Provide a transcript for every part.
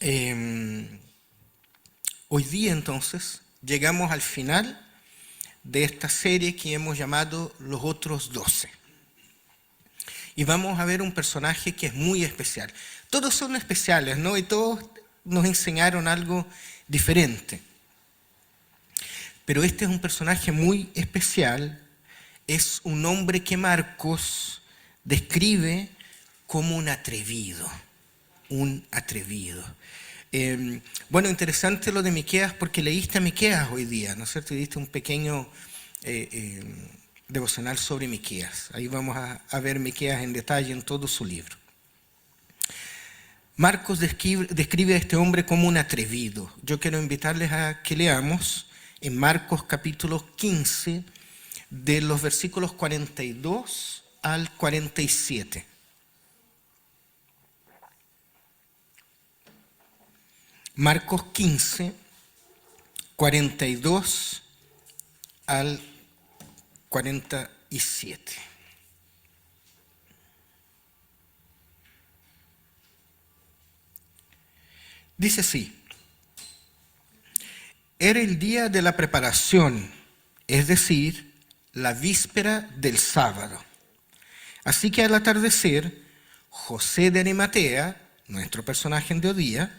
Hoy día entonces llegamos al final de esta serie que hemos llamado Los Otros 12. Y vamos a ver un personaje que es muy especial. Todos son especiales, ¿no? Y todos nos enseñaron algo diferente. Pero este es un personaje muy especial. Es un hombre que Marcos describe como un atrevido. Un atrevido. Bueno, interesante lo de Miqueas porque leíste a Miqueas hoy día, ¿no es cierto? Y diste un pequeño devocional sobre Miqueas. Ahí vamos a ver Miqueas en detalle en todo su libro. Marcos describe a este hombre como un atrevido. Yo quiero invitarles a que leamos en Marcos capítulo 15, de los versículos 42 al 47. Marcos 15, 42 al 47. Dice así: era el día de la preparación, es decir, la víspera del sábado. Así que al atardecer, José de Arimatea, nuestro personaje de hoy día,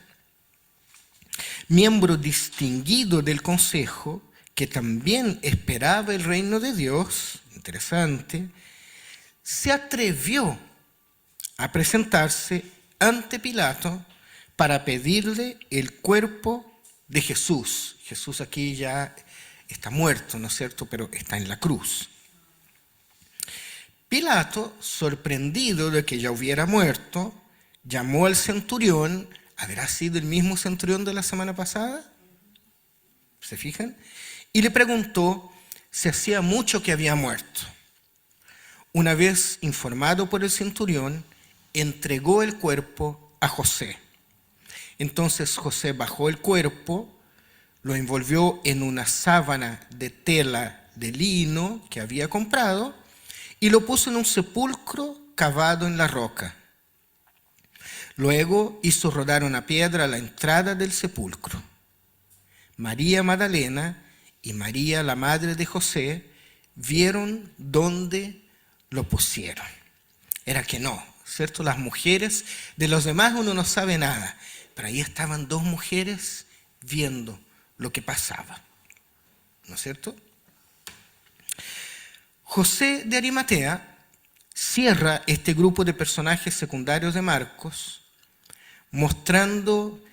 miembro distinguido del consejo, que también esperaba el reino de Dios, interesante, se atrevió a presentarse ante Pilato para pedirle el cuerpo de Jesús. Jesús aquí ya está muerto, ¿no es cierto?, pero está en la cruz. Pilato, sorprendido de que ya hubiera muerto, llamó al centurión. ¿Habrá sido el mismo centurión de la semana pasada? ¿Se fijan? Y le preguntó si hacía mucho que había muerto. Una vez informado por el centurión, entregó el cuerpo a José. Entonces José bajó el cuerpo, lo envolvió en una sábana de tela de lino que había comprado y lo puso en un sepulcro cavado en la roca. Luego hizo rodar una piedra a la entrada del sepulcro. María Magdalena y María, la madre de José, vieron dónde lo pusieron. Era que no, ¿cierto? Las mujeres, de los demás uno no sabe nada, pero ahí estaban dos mujeres viendo lo que pasaba, ¿no es cierto? José de Arimatea cierra este grupo de personajes secundarios de Marcos mostrando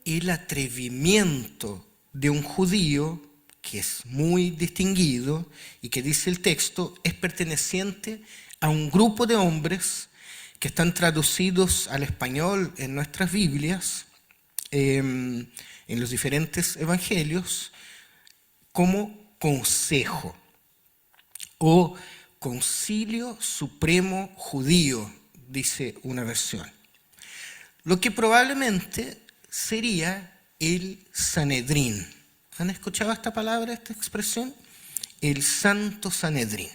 el atrevimiento de un judío que es muy distinguido y que, dice el texto, es perteneciente a un grupo de hombres que están traducidos al español en nuestras Biblias, en los diferentes evangelios, como consejo o concilio supremo judío, dice una versión. Lo que probablemente sería el Sanedrín. ¿Han escuchado esta palabra, esta expresión? El Santo Sanedrín.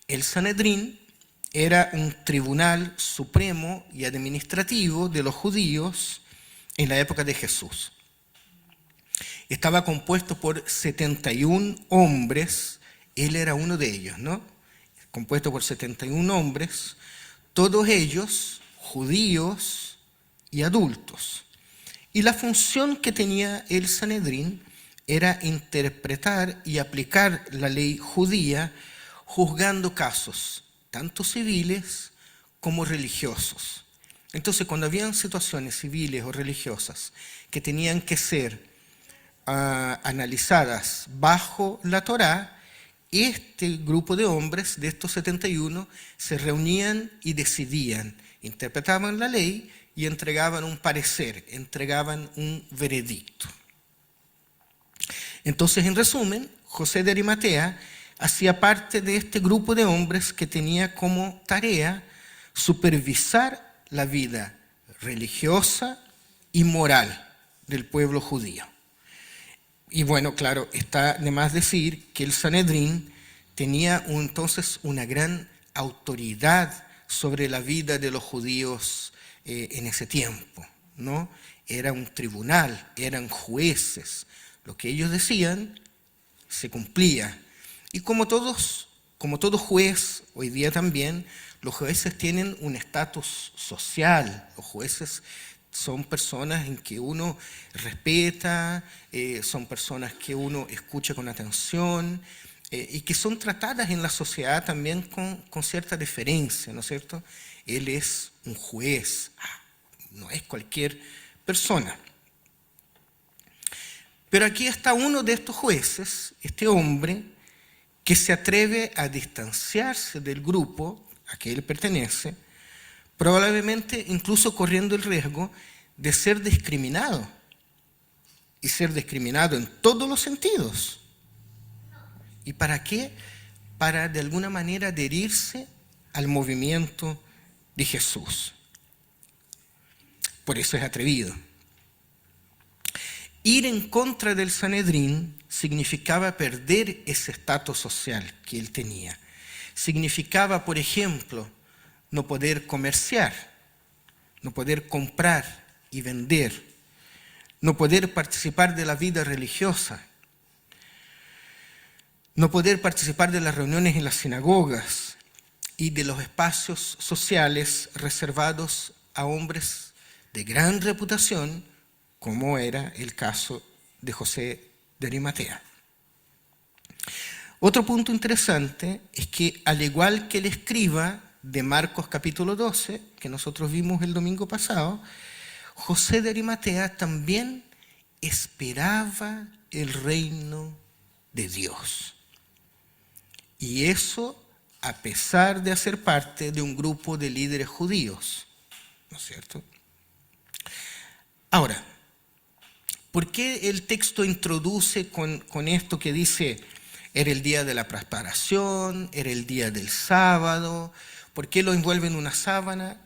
El Sanedrín era un tribunal supremo y administrativo de los judíos en la época de Jesús. Estaba compuesto por 71 hombres, él era uno de ellos, ¿no? Compuesto por 71 hombres, todos ellos judíos y adultos. Y la función que tenía el Sanedrín era interpretar y aplicar la ley judía, juzgando casos tanto civiles como religiosos. Entonces, cuando habían situaciones civiles o religiosas que tenían que ser analizadas bajo la Torá, este grupo de hombres, de estos 71, se reunían y decidían, interpretaban la ley y entregaban un parecer, entregaban un veredicto. Entonces, en resumen, José de Arimatea hacía parte de este grupo de hombres que tenía como tarea supervisar la vida religiosa y moral del pueblo judío. Y bueno, claro, está de más decir que el Sanedrín tenía entonces una gran autoridad sobre la vida de los judíos en ese tiempo, ¿no? Era un tribunal, eran jueces. Lo que ellos decían se cumplía. Y como todo juez, hoy día también, los jueces tienen un estatus social. Los jueces son personas en que uno respeta, son personas que uno escucha con atención y que son tratadas en la sociedad también con cierta deferencia, ¿no es cierto? Él es un juez, no es cualquier persona. Pero aquí está uno de estos jueces, este hombre, que se atreve a distanciarse del grupo a que él pertenece, probablemente incluso corriendo el riesgo de ser discriminado, y ser discriminado en todos los sentidos. ¿Y para qué? Para de alguna manera adherirse al movimiento de Jesús. Por eso es atrevido. Ir en contra del Sanedrín significaba perder ese estatus social que él tenía. Significaba, por ejemplo, no poder comerciar, no poder comprar y vender, no poder participar de la vida religiosa, no poder participar de las reuniones en las sinagogas y de los espacios sociales reservados a hombres de gran reputación, como era el caso de José de Arimatea. Otro punto interesante es que, al igual que el escriba de Marcos capítulo 12, que nosotros vimos el domingo pasado, José de Arimatea también esperaba el reino de Dios. Y eso a pesar de hacer parte de un grupo de líderes judíos, ¿no es cierto? Ahora, ¿por qué el texto introduce con esto que dice, era el día de la preparación, era el día del sábado? ¿Por qué lo envuelve en una sábana?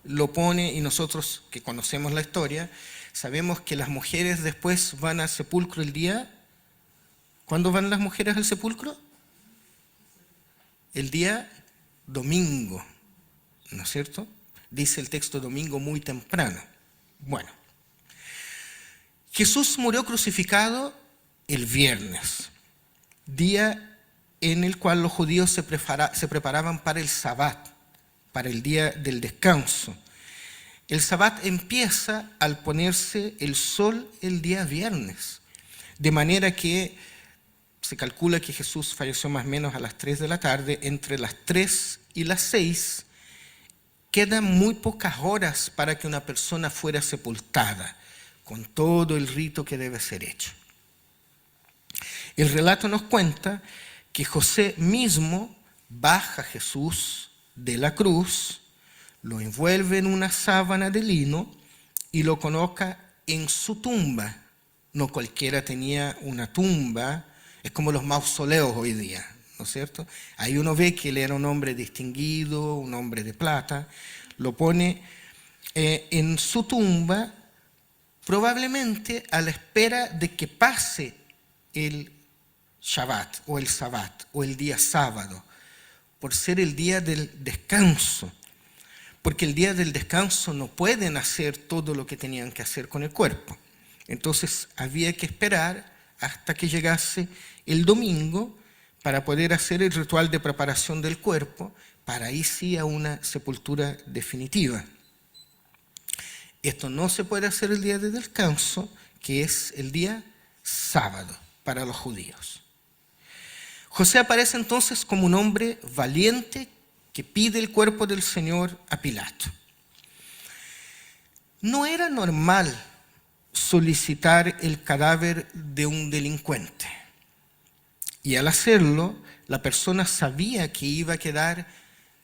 Lo pone, y nosotros que conocemos la historia, sabemos que las mujeres después van al sepulcro el día. ¿Cuándo van las mujeres al sepulcro? El día domingo, ¿no es cierto? Dice el texto domingo muy temprano. Bueno, Jesús murió crucificado el viernes, día en el cual los judíos se preparaban para el Sabbat, para el día del descanso. El Sabbat empieza al ponerse el sol el día viernes, de manera que se calcula que Jesús falleció más o menos a las 3 de la tarde. Entre las 3 y las 6 quedan muy pocas horas para que una persona fuera sepultada, con todo el rito que debe ser hecho. El relato nos cuenta que José mismo baja a Jesús de la cruz, lo envuelve en una sábana de lino y lo coloca en su tumba. No cualquiera tenía una tumba. Es como los mausoleos hoy día, ¿no es cierto? Ahí uno ve que él era un hombre distinguido, un hombre de plata. Lo pone en su tumba, probablemente a la espera de que pase el Shabbat o el Sabbat o el día sábado, por ser el día del descanso. Porque el día del descanso no pueden hacer todo lo que tenían que hacer con el cuerpo. Entonces había que esperar hasta que llegase el domingo para poder hacer el ritual de preparación del cuerpo, para ir sí a una sepultura definitiva. Esto no se puede hacer el día de descanso, que es el día sábado para los judíos. José aparece entonces como un hombre valiente que pide el cuerpo del Señor a Pilato. No era normal solicitar el cadáver de un delincuente. Y al hacerlo, la persona sabía que iba a quedar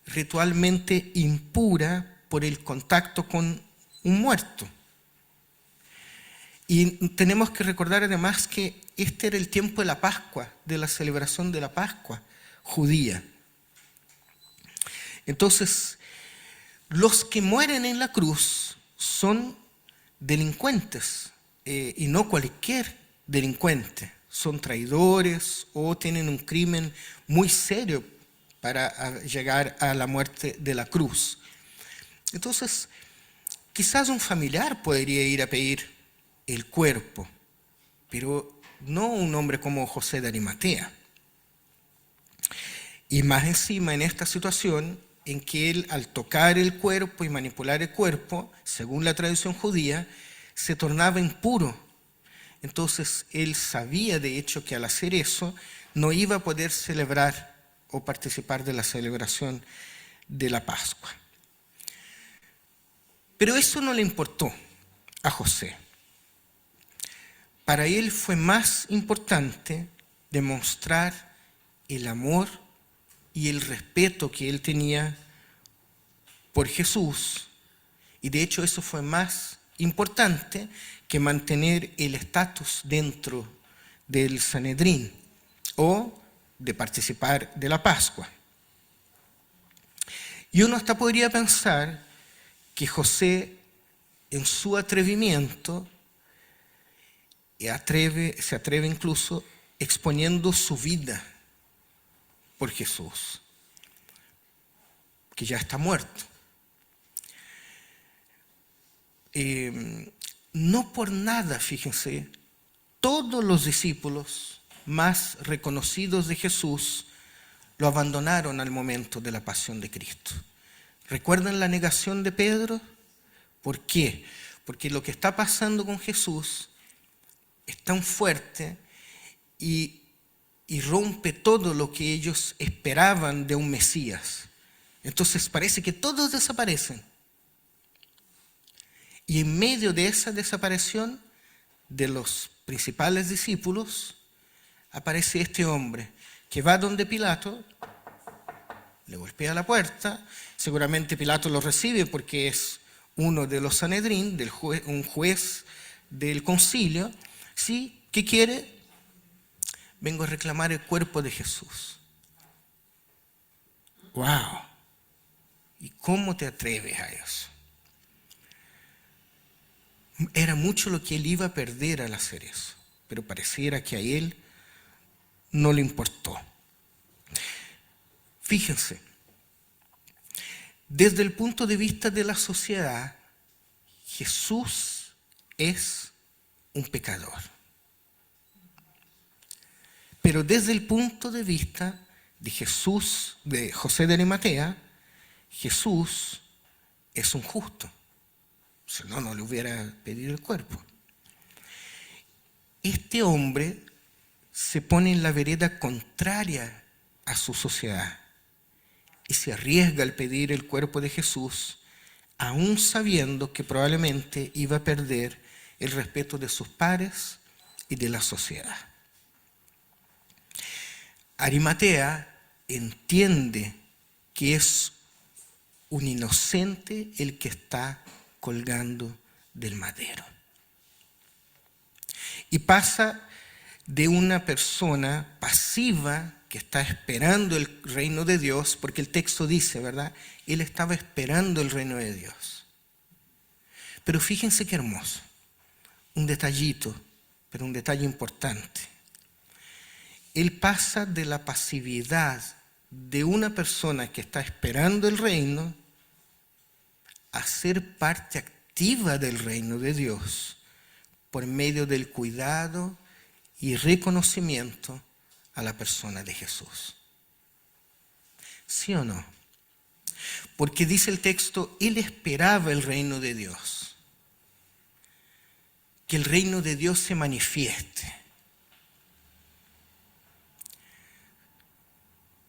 ritualmente impura por el contacto con un muerto. Y tenemos que recordar además que este era el tiempo de la Pascua, de la celebración de la Pascua judía. Entonces, los que mueren en la cruz son delincuentes, y no cualquier delincuente. Son traidores o tienen un crimen muy serio para llegar a la muerte de la cruz. Entonces, Quizás un familiar podría ir a pedir el cuerpo, pero no un hombre como José de Arimatea. Y más encima en esta situación en que él, al tocar el cuerpo y manipular el cuerpo, según la tradición judía, se tornaba impuro. Entonces él sabía de hecho que al hacer eso no iba a poder celebrar o participar de la celebración de la Pascua. Pero eso no le importó a José. Para él fue más importante demostrar el amor y el respeto que él tenía por Jesús, y de hecho eso fue más importante que mantener el estatus dentro del Sanedrín o de participar de la Pascua. Y uno hasta podría pensar que José, en su atrevimiento, se atreve incluso exponiendo su vida por Jesús, que ya está muerto. No por nada, fíjense, todos los discípulos más reconocidos de Jesús lo abandonaron al momento de la pasión de Cristo. ¿Recuerdan la negación de Pedro? ¿Por qué? Porque lo que está pasando con Jesús es tan fuerte y rompe todo lo que ellos esperaban de un Mesías. Entonces parece que todos desaparecen. Y en medio de esa desaparición de los principales discípulos, aparece este hombre que va donde Pilato, le golpea la puerta. Seguramente Pilato lo recibe porque es uno de los Sanedrín, un juez del concilio. ¿Sí? ¿Qué quiere? Vengo a reclamar el cuerpo de Jesús. ¡Wow! ¿Y cómo te atreves a eso? Era mucho lo que él iba a perder al hacer eso, pero pareciera que a él no le importó. Fíjense, desde el punto de vista de la sociedad, Jesús es un pecador. Pero desde el punto de vista de Jesús, de José de Arimatea, Jesús es un justo. Si no, no le hubiera pedido el cuerpo. Este hombre se pone en la vereda contraria a su sociedad y se arriesga al pedir el cuerpo de Jesús, aún sabiendo que probablemente iba a perder el respeto de sus pares y de la sociedad. Arimatea entiende que es un inocente el que está colgando del madero. Y pasa de una persona pasiva que está esperando el reino de Dios, porque el texto dice, ¿verdad? Él estaba esperando el reino de Dios. Pero fíjense qué hermoso, un detallito, pero un detalle importante. Él pasa de la pasividad de una persona que está esperando el reino a ser parte activa del reino de Dios por medio del cuidado y reconocimiento a la persona de Jesús. ¿Sí o no? Porque dice el texto, él esperaba el reino de Dios, que el reino de Dios se manifieste.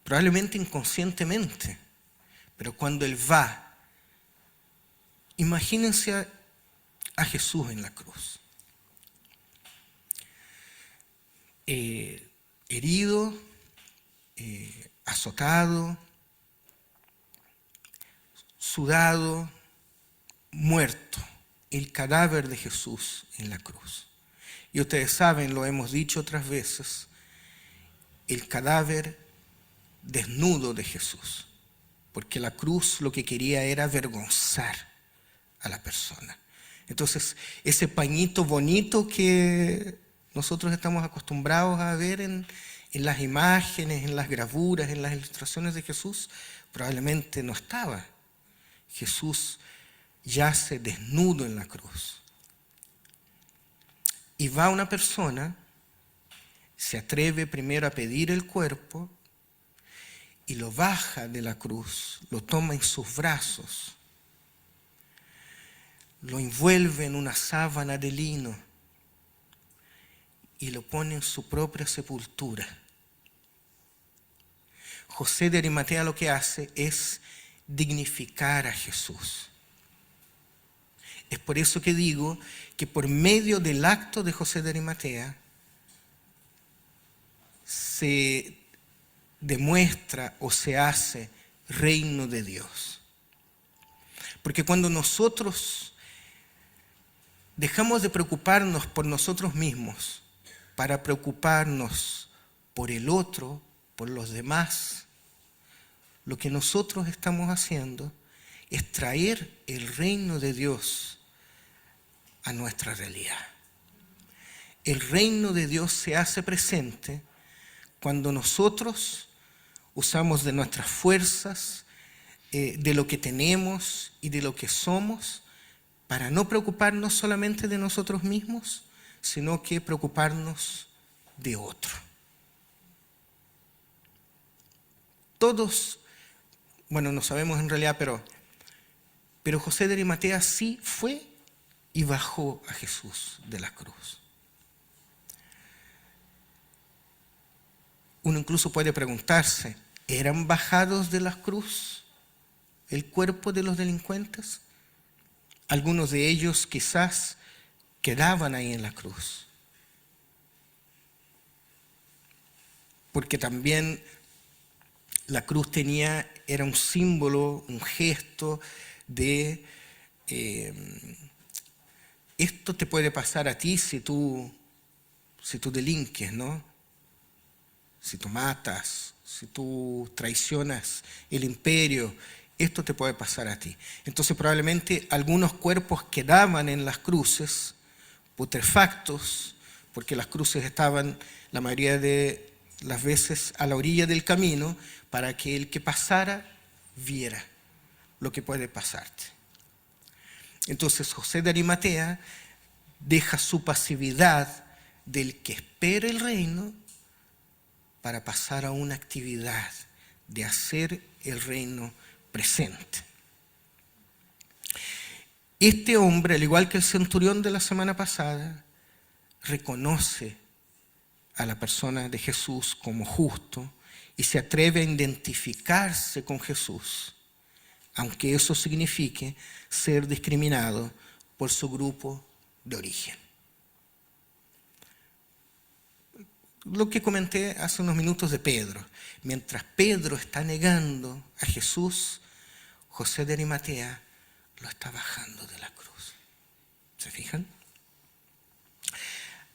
Probablemente inconscientemente, pero cuando él va, imagínense a Jesús en la cruz, herido, azotado, sudado, muerto, el cadáver de Jesús en la cruz. Y ustedes saben, lo hemos dicho otras veces, el cadáver desnudo de Jesús, porque la cruz lo que quería era avergonzar a la persona. Entonces, ese pañito bonito que nosotros estamos acostumbrados a ver en las imágenes, en las gravuras, en las ilustraciones de Jesús, probablemente no estaba. Jesús yace desnudo en la cruz. Y va una persona, se atreve primero a pedir el cuerpo y lo baja de la cruz, lo toma en sus brazos, lo envuelve en una sábana de lino y lo pone en su propia sepultura. José de Arimatea lo que hace es dignificar a Jesús. Es por eso que digo que por medio del acto de José de Arimatea se demuestra o se hace reino de Dios. Porque cuando nosotros dejamos de preocuparnos por nosotros mismos para preocuparnos por el otro, por los demás, lo que nosotros estamos haciendo es traer el reino de Dios a nuestra realidad. El reino de Dios se hace presente cuando nosotros usamos de nuestras fuerzas, de lo que tenemos y de lo que somos, para no preocuparnos solamente de nosotros mismos, sino que preocuparnos de otro. Todos, bueno, no sabemos en realidad, pero José de Arimatea sí fue y bajó a Jesús de la cruz. Uno incluso puede preguntarse, ¿eran bajados de la cruz el cuerpo de los delincuentes? Algunos de ellos quizás quedaban ahí en la cruz. Porque también la cruz era un símbolo, un gesto de esto te puede pasar a ti si tú delinques, ¿no? Si tú matas, si tú traicionas el imperio, esto te puede pasar a ti. Entonces probablemente algunos cuerpos quedaban en las cruces, putrefactos, porque las cruces estaban la mayoría de las veces a la orilla del camino para que el que pasara viera lo que puede pasarte. Entonces José de Arimatea deja su pasividad del que espera el reino para pasar a una actividad de hacer el reino presente. Este hombre, al igual que el centurión de la semana pasada, reconoce a la persona de Jesús como justo y se atreve a identificarse con Jesús, aunque eso signifique ser discriminado por su grupo de origen. Lo que comenté hace unos minutos de Pedro. Mientras Pedro está negando a Jesús, José de Arimatea lo está bajando de la cruz. ¿Se fijan?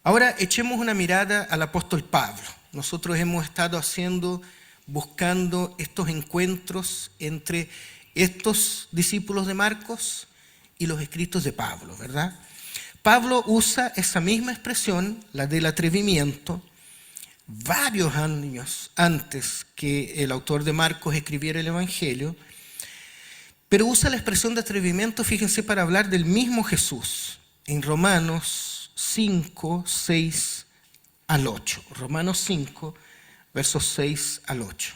Ahora echemos una mirada al apóstol Pablo. Nosotros hemos estado buscando estos encuentros entre estos discípulos de Marcos y los escritos de Pablo, ¿verdad? Pablo usa esa misma expresión, la del atrevimiento, varios años antes que el autor de Marcos escribiera el Evangelio, pero usa la expresión de atrevimiento, fíjense, para hablar del mismo Jesús, en Romanos 5, 6 al 8. Romanos 5, versos 6 al 8.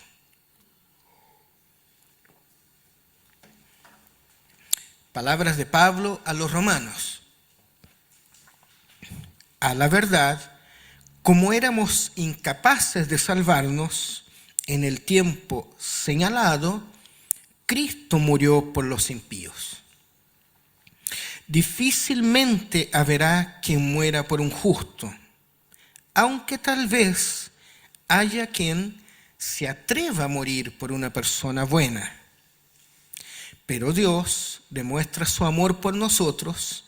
Palabras de Pablo a los romanos. A la verdad, como éramos incapaces de salvarnos en el tiempo señalado, Cristo murió por los impíos. Difícilmente habrá quien muera por un justo, aunque tal vez haya quien se atreva a morir por una persona buena. Pero Dios demuestra su amor por nosotros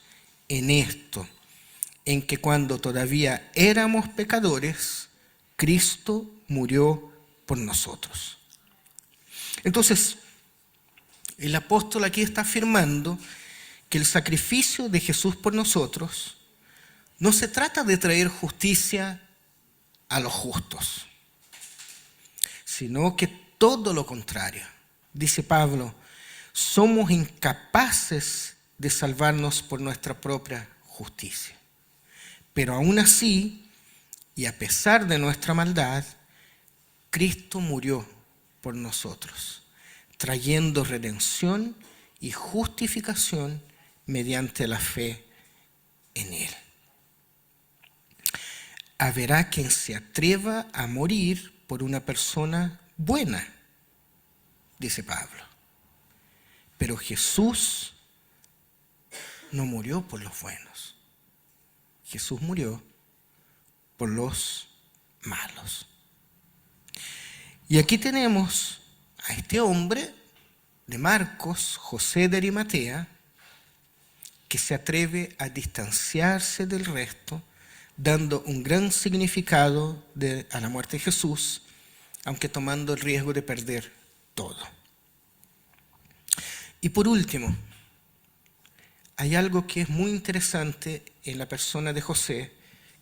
en esto, en que cuando todavía éramos pecadores, Cristo murió por nosotros. Entonces, el apóstol aquí está afirmando que el sacrificio de Jesús por nosotros no se trata de traer justicia a los justos, sino que todo lo contrario. Dice Pablo, somos incapaces de salvarnos por nuestra propia justicia. Pero aún así, y a pesar de nuestra maldad, Cristo murió por nosotros, trayendo redención y justificación mediante la fe en Él. Habrá quien se atreva a morir por una persona buena, dice Pablo. Pero Jesús no murió por los buenos. Jesús murió por los malos. Y aquí tenemos a este hombre de Marcos, José de Arimatea, que se atreve a distanciarse del resto, dando un gran significado a la muerte de Jesús, aunque tomando el riesgo de perder todo. Y por último, hay algo que es muy interesante en la persona de José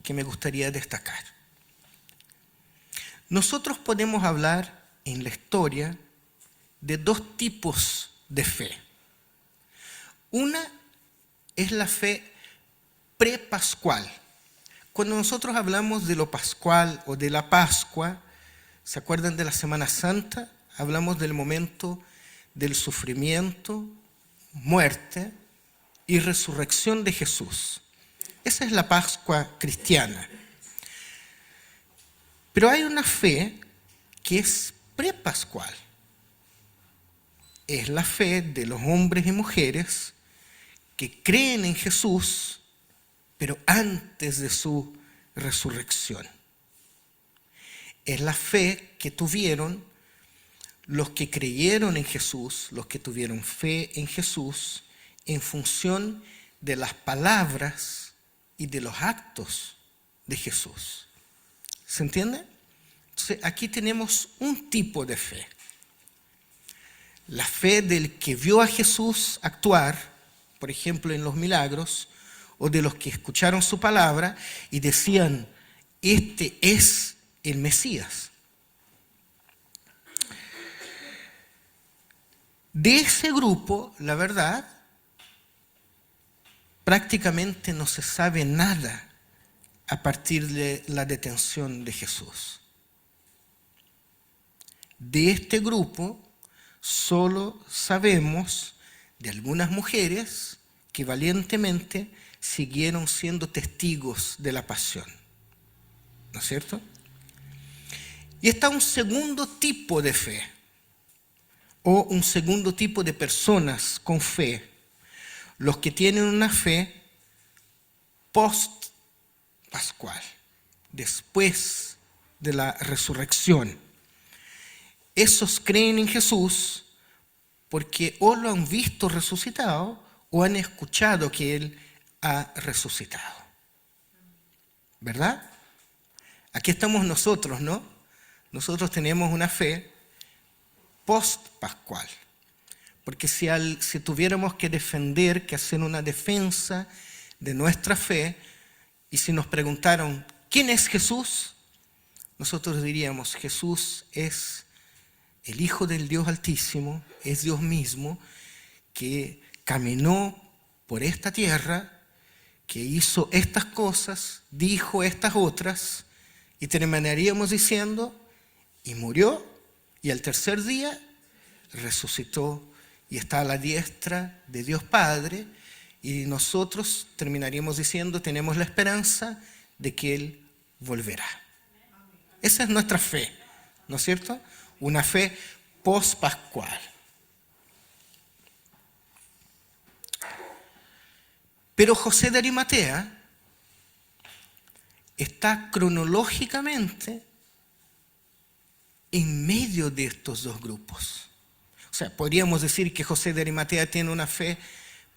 que me gustaría destacar. Nosotros podemos hablar en la historia de dos tipos de fe. Una es la fe prepascual. Cuando nosotros hablamos de lo pascual o de la Pascua, ¿se acuerdan de la Semana Santa? Hablamos del momento del sufrimiento, muerte y resurrección de Jesús. Esa es la Pascua cristiana. Pero hay una fe que es prepascual. Es la fe de los hombres y mujeres que creen en Jesús, pero antes de su resurrección. Es la fe que tuvieron los que creyeron en Jesús, los que tuvieron fe en Jesús, en función de las palabras y de los actos de Jesús. ¿Se entiende? Entonces, aquí tenemos un tipo de fe. La fe del que vio a Jesús actuar, por ejemplo, en los milagros, o de los que escucharon su palabra y decían, este es el Mesías. De ese grupo, la verdad, prácticamente no se sabe nada a partir de la detención de Jesús. De este grupo, solo sabemos de algunas mujeres que valientemente siguieron siendo testigos de la pasión. ¿No es cierto? Y está un segundo tipo de fe, o un segundo tipo de personas con fe, los que tienen una fe post-pascual, después de la resurrección. Esos creen en Jesús porque o lo han visto resucitado o han escuchado que Él ha resucitado. ¿Verdad? Aquí estamos nosotros, ¿no? Nosotros tenemos una fe post-pascual. Porque si tuviéramos que defender, que hacer una defensa de nuestra fe, y si nos preguntaron, ¿quién es Jesús? Nosotros diríamos, Jesús es el Hijo del Dios Altísimo, es Dios mismo, que caminó por esta tierra, que hizo estas cosas, dijo estas otras, y terminaríamos diciendo, y murió, y al tercer día resucitó, y está a la diestra de Dios Padre, y nosotros terminaríamos diciendo, tenemos la esperanza de que Él volverá. Esa es nuestra fe, ¿no es cierto? Una fe post-pascual. Pero José de Arimatea está cronológicamente en medio de estos dos grupos. O sea, podríamos decir que José de Arimatea tiene una fe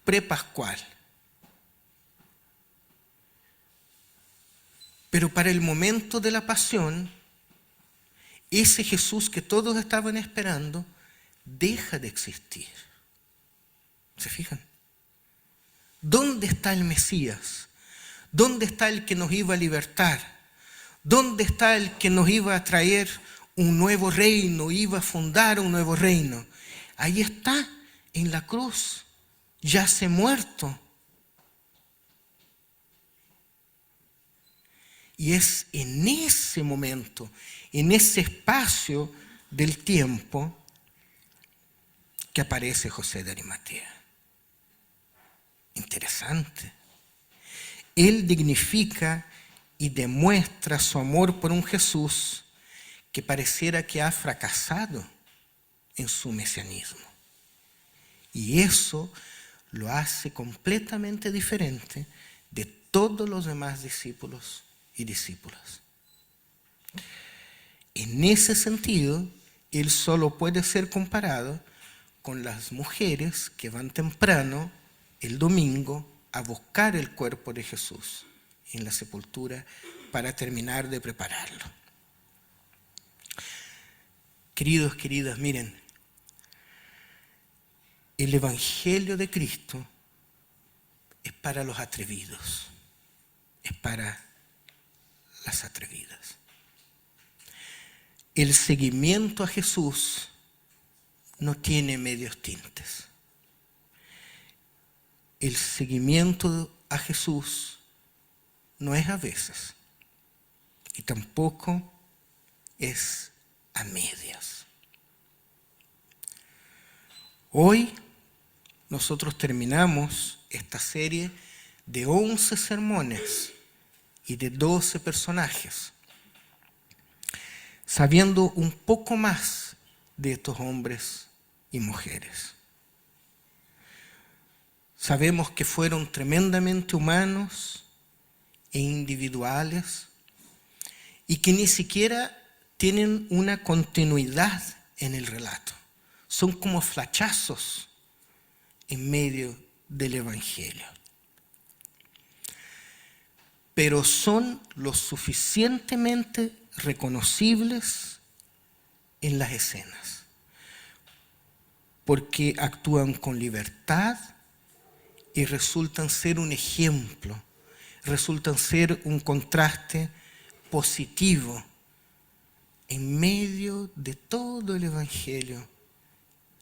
prepascual. Pero para el momento de la pasión, ese Jesús que todos estaban esperando deja de existir. ¿Se fijan? ¿Dónde está el Mesías? ¿Dónde está el que nos iba a libertar? ¿Dónde está el que nos iba a traer un nuevo reino, iba a fundar un nuevo reino? Ahí está, en la cruz, yace muerto. Y es en ese momento, en ese espacio del tiempo, que aparece José de Arimatea. Interesante. Él dignifica y demuestra su amor por un Jesús que pareciera que ha fracasado en su mesianismo. Y eso lo hace completamente diferente de todos los demás discípulos y discípulas. En ese sentido, él solo puede ser comparado con las mujeres que van temprano el domingo a buscar el cuerpo de Jesús en la sepultura para terminar de prepararlo. Queridos, queridas, miren, el Evangelio de Cristo es para los atrevidos, es para las atrevidas. El seguimiento a Jesús no tiene medios tintes. El seguimiento a Jesús no es a veces y tampoco es a medias. Hoy nosotros terminamos esta serie de 11 sermones y de 12 personajes, sabiendo un poco más de estos hombres y mujeres. Sabemos que fueron tremendamente humanos e individuales y que ni siquiera tienen una continuidad en el relato. Son como flachazos en medio del Evangelio. Pero son lo suficientemente reconocibles en las escenas, porque actúan con libertad y resultan ser un ejemplo, resultan ser un contraste positivo en medio de todo el Evangelio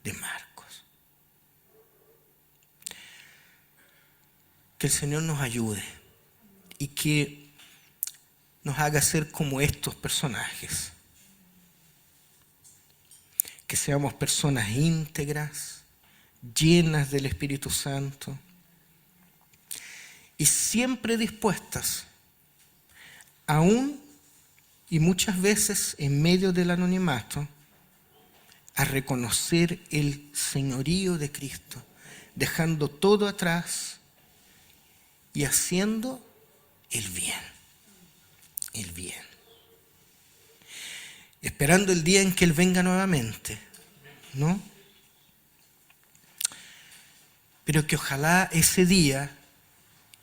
de Marcos. Que el Señor nos ayude y que nos haga ser como estos personajes. Que seamos personas íntegras, llenas del Espíritu Santo y siempre dispuestas, aún y muchas veces en medio del anonimato, a reconocer el señorío de Cristo, dejando todo atrás y haciendo el bien, el bien. Esperando el día en que Él venga nuevamente, ¿no? Pero que ojalá ese día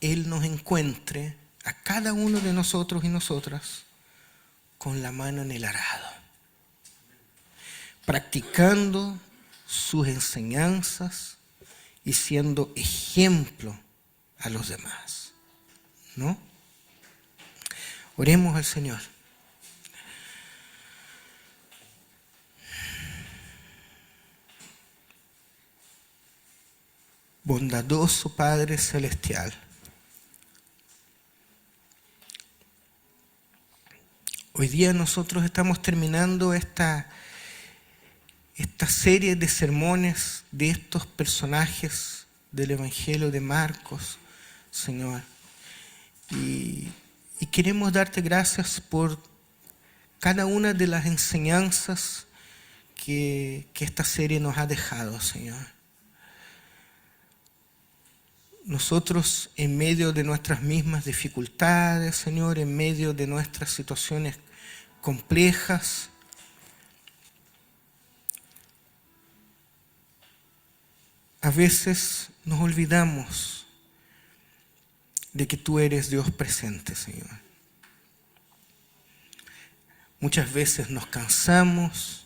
Él nos encuentre a cada uno de nosotros y nosotras con la mano en el arado, practicando sus enseñanzas y siendo ejemplo a los demás, ¿no? Oremos al Señor. Bondadoso Padre Celestial, hoy día nosotros estamos terminando esta serie de sermones de estos personajes del Evangelio de Marcos, Señor. Y queremos darte gracias por cada una de las enseñanzas que esta serie nos ha dejado, Señor. Nosotros, en medio de nuestras mismas dificultades, Señor, en medio de nuestras situaciones complejas, a veces nos olvidamos de que tú eres Dios presente, Señor. Muchas veces nos cansamos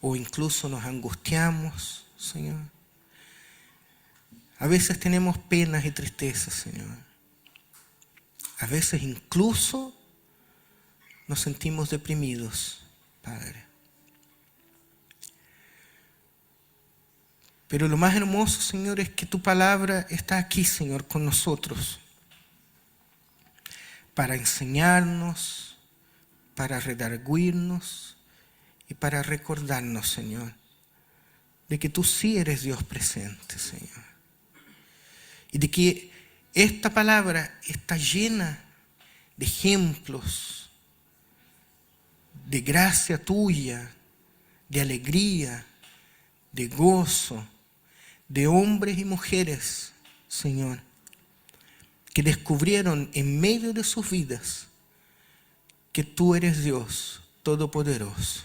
o incluso nos angustiamos, Señor. A veces tenemos penas y tristezas, Señor. A veces incluso nos sentimos deprimidos, Padre. Pero lo más hermoso, Señor, es que tu palabra está aquí, Señor, con nosotros, para enseñarnos, para redarguirnos y para recordarnos, Señor, de que tú sí eres Dios presente, Señor. Y de que esta palabra está llena de ejemplos, de gracia tuya, de alegría, de gozo, de hombres y mujeres, Señor, que descubrieron en medio de sus vidas que tú eres Dios Todopoderoso.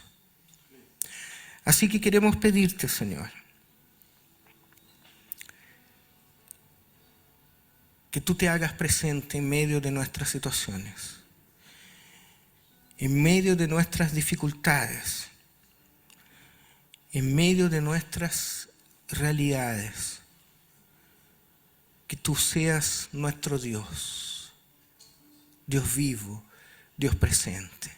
Así que queremos pedirte, Señor, que tú te hagas presente en medio de nuestras situaciones, en medio de nuestras dificultades, en medio de nuestras realidades. Que tú seas nuestro Dios, Dios vivo, Dios presente.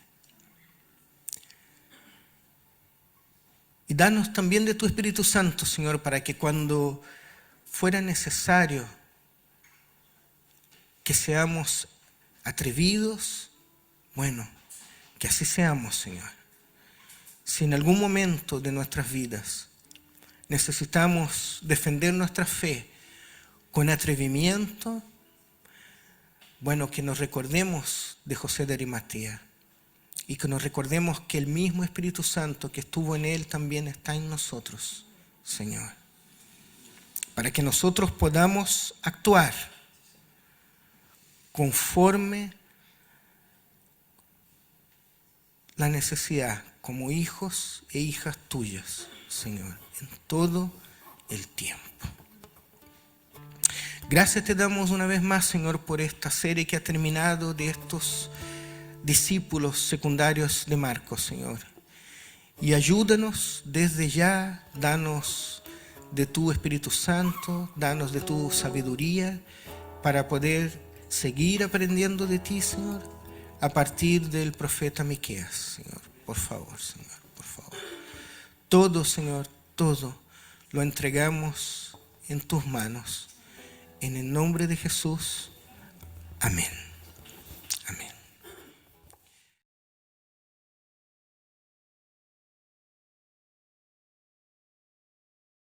Y danos también de tu Espíritu Santo, Señor, para que cuando fuera necesario que seamos atrevidos, bueno, que así seamos, Señor. Si en algún momento de nuestras vidas necesitamos defender nuestra fe con atrevimiento, bueno, que nos recordemos de José de Arimatea y que nos recordemos que el mismo Espíritu Santo que estuvo en él también está en nosotros, Señor, para que nosotros podamos actuar conforme la necesidad como hijos e hijas tuyas, Señor, en todo el tiempo. Gracias te damos una vez más, Señor, por esta serie que ha terminado de estos discípulos secundarios de Marcos, Señor. Y ayúdanos desde ya, danos de tu Espíritu Santo, danos de tu sabiduría para poder seguir aprendiendo de ti, Señor, a partir del profeta Miqueas, Señor. Por favor, Señor, por favor. Todo, Señor, todo lo entregamos en tus manos. En el nombre de Jesús, amén.